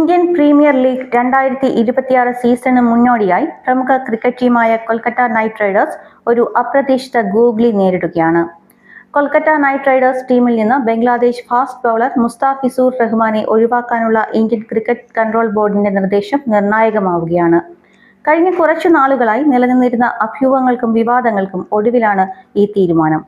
Indian premier league 2026 സീസണിന് മുന്നോടിയായി പ്രമുഖ cricket ടീമായ കൊൽക്കത്ത നൈറ്റ് റൈഡേഴ്സ് ഒരു അപ്രതീക്ഷിത ഗൂഗ്ലി നേരിടുകയാണ്. കൊൽക്കത്ത നൈറ്റ് റൈഡേഴ്സ് ടീമിൽ നിന്ന് ബംഗ്ലാദേശ് ഫാസ്റ്റ് ബൗളർ മുസ്താഫിസുർ റഹ്മാനെ ഒഴിവാക്കാനുള്ള ഇന്ത്യൻ ക്രിക്കറ്റ് കൺട്രോൾ ബോർഡിന്റെ നിർദ്ദേശം നിർണായകമാവുകയാണ്. കഴിഞ്ഞ കുറച്ചു നാളുകളായി നിലനിന്നിരുന്ന അഭ്യൂഹങ്ങൾക്കും വിവാദങ്ങൾക്കും ഒടുവിലാണ് ഈ തീരുമാനം.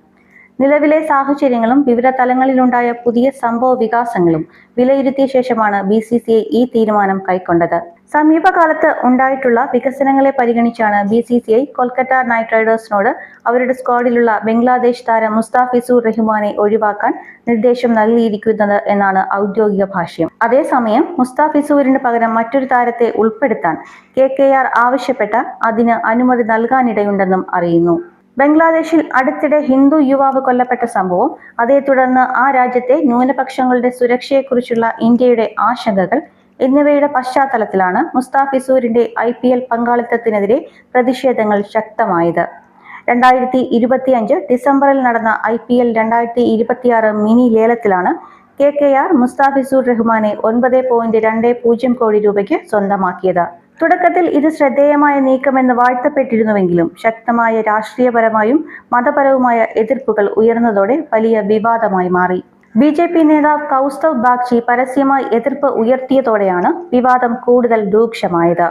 നിലവിലെ സാഹചര്യങ്ങളും വിവിധ തലങ്ങളിലുണ്ടായ പുതിയ സംഭവ വികാസങ്ങളും വിലയിരുത്തിയ ശേഷമാണ് BCCI ഈ തീരുമാനം കൈക്കൊണ്ടത്. സമീപകാലത്ത് ഉണ്ടായിട്ടുള്ള വികസനങ്ങളെ പരിഗണിച്ചാണ് BCCI കൊൽക്കത്ത നൈറ്റ് റൈഡേഴ്സിനോട് അവരുടെ സ്ക്വാഡിലുള്ള ബംഗ്ലാദേശ് താരം മുസ്താഫിസുർ റഹ്മാനെ ഒഴിവാക്കാൻ നിർദ്ദേശം നൽകിയിരിക്കുന്നത് എന്നാണ് ഔദ്യോഗിക ഭാഷ്യം. അതേസമയം മുസ്താഫിസുറിന് പകരം മറ്റൊരു താരത്തെ ഉൾപ്പെടുത്താൻ KKR ആവശ്യപ്പെട്ടാൽ അതിന് അനുമതി നൽകാനിടയുണ്ടെന്നും അറിയുന്നു. ബംഗ്ലാദേശിൽ അടുത്തിടെ ഹിന്ദു യുവാവ് കൊല്ലപ്പെട്ട സംഭവം, അതേ തുടർന്ന് ആ രാജ്യത്തെ ന്യൂനപക്ഷങ്ങളുടെ സുരക്ഷയെക്കുറിച്ചുള്ള ഇന്ത്യയുടെ ആശങ്കകൾ എന്നിവയുടെ പശ്ചാത്തലത്തിലാണ് മുസ്താഫിസുറിന്റെ IPL പങ്കാളിത്തത്തിനെതിരെ പ്രതിഷേധങ്ങൾ ശക്തമായത്. 2025 ഡിസംബറിൽ നടന്ന IPL 2026 മിനി ലേലത്തിലാണ് KKR മുസ്താഫിസുർ റഹ്മാനെ 9.20 കോടി രൂപയ്ക്ക് സ്വന്തമാക്കിയത്. തുടക്കത്തിൽ ഇത് ശ്രദ്ധേയമായ നീക്കമെന്ന് വാഴ്ത്തപ്പെട്ടിരുന്നുവെങ്കിലും ശക്തമായ രാഷ്ട്രീയപരമായും മതപരവുമായ എതിർപ്പുകൾ ഉയർന്നതോടെ വലിയ വിവാദമായി മാറി. BJP നേതാവ് കൗസ്തവ് ബാഗ്ചി പരസ്യമായി എതിർപ്പ് ഉയർത്തിയതോടെയാണ് വിവാദം കൂടുതൽ രൂക്ഷമായത്.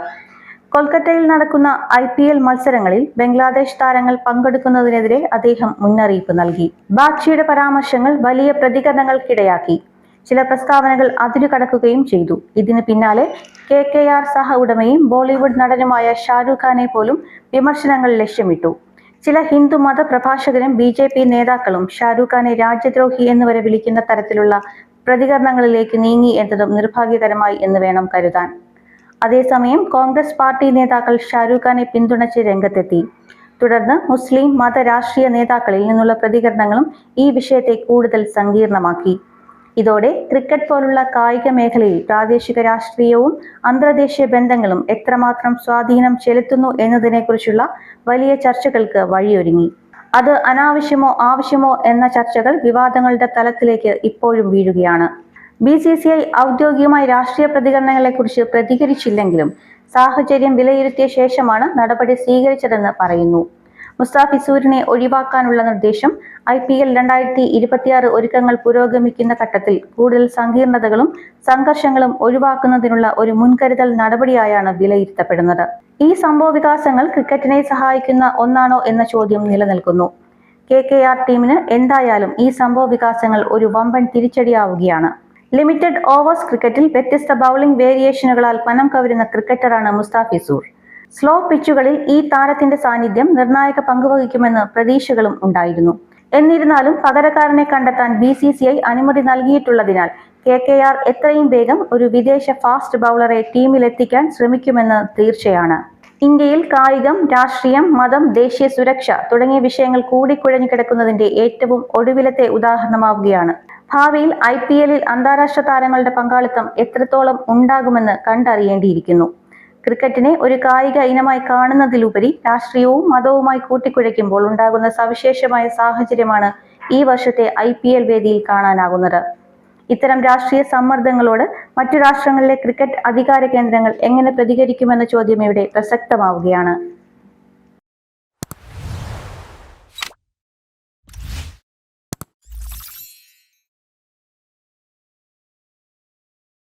കൊൽക്കത്തയിൽ നടക്കുന്ന IPL മത്സരങ്ങളിൽ ബംഗ്ലാദേശ് താരങ്ങൾ പങ്കെടുക്കുന്നതിനെതിരെ അദ്ദേഹം മുന്നറിയിപ്പ് നൽകി. ബാഗ്ചിയുടെ പരാമർശങ്ങൾ വലിയ പ്രതികരണങ്ങൾക്കിടയാക്കി. ചില പ്രസ്താവനകൾ അതിരുകടക്കുകയും ചെയ്തു. ഇതിന് പിന്നാലെ KKR സഹ ഉടമയും ബോളിവുഡ് നടനുമായ ഷാരൂഖ് ഖാനെ പോലും വിമർശനങ്ങൾ ലക്ഷ്യമിട്ടു. ചില ഹിന്ദു മത പ്രഭാഷകരും BJP നേതാക്കളും ഷാരൂഖ് ഖാനെ രാജ്യദ്രോഹി എന്നുവരെ വിളിക്കുന്ന തരത്തിലുള്ള പ്രതികരണങ്ങളിലേക്ക് നീങ്ങി എന്നതും നിർഭാഗ്യകരമായി എന്ന് വേണം കരുതാൻ. അതേസമയം കോൺഗ്രസ് പാർട്ടി നേതാക്കൾ ഷാരൂഖ് ഖാനെ പിന്തുണച്ച് രംഗത്തെത്തി. തുടർന്ന് മുസ്ലിം മത രാഷ്ട്രീയ നേതാക്കളിൽ നിന്നുള്ള പ്രതികരണങ്ങളും ഈ വിഷയത്തെ കൂടുതൽ സങ്കീർണമാക്കി. ഇതോടെ ക്രിക്കറ്റ് പോലുള്ള കായിക മേഖലയിൽ പ്രാദേശിക രാഷ്ട്രീയവും അന്തർദേശീയ ബന്ധങ്ങളും എത്രമാത്രം സ്വാധീനം ചെലുത്തുന്നു എന്നതിനെക്കുറിച്ചുള്ള വലിയ ചർച്ചകൾക്ക് വഴിയൊരുങ്ങി. അത് അനാവശ്യമോ ആവശ്യമോ എന്ന ചർച്ചകൾ വിവാദങ്ങളുടെ തലത്തിലേക്ക് ഇപ്പോഴും വീഴുകയാണ്. BCCI ഔദ്യോഗികമായി രാഷ്ട്രീയ പ്രതികരണങ്ങളെക്കുറിച്ച് പ്രതികരിച്ചില്ലെങ്കിലും സാഹചര്യം വിലയിരുത്തിയ ശേഷമാണ് നടപടി സ്വീകരിച്ചതെന്ന് പറയുന്നു. മുസ്താഫിസുറിനെ ഒഴിവാക്കാനുള്ള നിർദ്ദേശം IPL 2026 ഒരുക്കങ്ങൾ പുരോഗമിക്കുന്ന ഘട്ടത്തിൽ കൂടുതൽ സങ്കീർണതകളും സംഘർഷങ്ങളും ഒഴിവാക്കുന്നതിനുള്ള ഒരു മുൻകരുതൽ നടപടിയായാണ് വിലയിരുത്തപ്പെടുന്നത്. ഈ സംഭവ വികാസങ്ങൾ ക്രിക്കറ്റിനെ സഹായിക്കുന്ന ഒന്നാണോ എന്ന ചോദ്യം നിലനിൽക്കുന്നു. KKR ടീമിന് എന്തായാലും ഈ സംഭവ വികാസങ്ങൾ ഒരു വമ്പൻ തിരിച്ചടിയാവുകയാണ്. ലിമിറ്റഡ് ഓവേഴ്സ് ക്രിക്കറ്റിൽ വ്യത്യസ്ത ബൗളിംഗ് വേരിയേഷനുകളാൽ മനം കവരുന്ന ക്രിക്കറ്ററാണ് മുസ്താഫിസുർ. സ്ലോ പിച്ചുകളിൽ ഈ താരത്തിന്റെ സാന്നിധ്യം നിർണായക പങ്കുവഹിക്കുമെന്ന് പ്രതീക്ഷകളും ഉണ്ടായിരുന്നു. എന്നിരുന്നാലും പകരക്കാരനെ കണ്ടെത്താൻ BCCI അനുമതി നൽകിയിട്ടുള്ളതിനാൽ KKR എത്രയും വേഗം ഒരു വിദേശ ഫാസ്റ്റ് ബൗളറെ ടീമിലെത്തിക്കാൻ ശ്രമിക്കുമെന്ന് തീർച്ചയാണ്. ഇന്ത്യയിൽ കായികം, രാഷ്ട്രീയം, മതം, ദേശീയ സുരക്ഷ തുടങ്ങിയ വിഷയങ്ങൾ കൂടിക്കുഴഞ്ഞു കിടക്കുന്നതിന്റെ ഏറ്റവും ഒടുവിലത്തെ ഉദാഹരണമാവുകയാണ്. ഭാവിയിൽ IPLൽ അന്താരാഷ്ട്ര താരങ്ങളുടെ പങ്കാളിത്തം എത്രത്തോളം ഉണ്ടാകുമെന്ന് കണ്ടറിയേണ്ടിയിരിക്കുന്നു. ക്രിക്കറ്റിനെ ഒരു കായിക ഇനമായി കാണുന്നതിലുപരി രാഷ്ട്രീയവും മതവുമായി കൂട്ടിക്കുഴയ്ക്കുമ്പോൾ ഉണ്ടാകുന്ന സവിശേഷമായ സാഹചര്യമാണ് ഈ വർഷത്തെ IPL വേദിയിൽ കാണാനാകുന്നത്. ഇത്തരം രാഷ്ട്രീയ സമ്മർദ്ദങ്ങളോട് മറ്റു രാഷ്ട്രങ്ങളിലെ ക്രിക്കറ്റ് അധികാര കേന്ദ്രങ്ങൾ എങ്ങനെ പ്രതികരിക്കുമെന്ന ചോദ്യം ഇവിടെ പ്രസക്തമാവുകയാണ്.